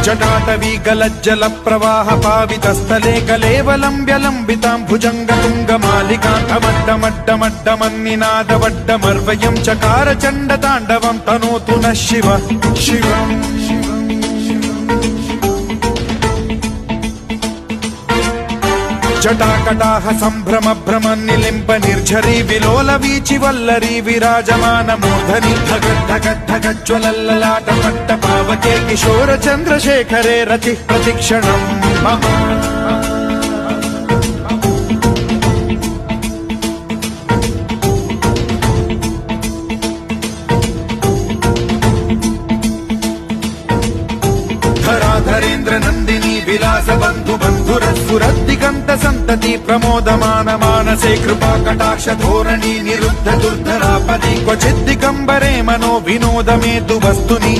जटाटवी गलज्जल प्रवाह पावितस्थले कलेवलम्ब्यलम्बितां भुजङ्गतुङ्गमालिकान्तमड्डमड्डमड्डमन्निनादवड्डमर्वयं चकार चण्डताण्डवं तनोतु नः शिव शिवम् जटाकटाह सम्भ्रम भ्रमन्निलिम्ब निर्झरी विलोल वीचि वल्लरी विराजमान मूर्धनि धगद्धगद्धगज्ज्वलल्ललाट पट्ट पावके किशोर चन्द्रशेखरे रतिः प्रतिक्षणम् मम धराधरेन्द्र नन्दिनी विलास बन्धु बन्धुरस्फुरद्दिगन्त सन्तति प्रमोदमान मानसे कृपा कटाक्ष धोरणी निरुद्ध दुर्धरापदि क्वचिद्दिगम्बरे मनो विनोद मेतु वस्तुनि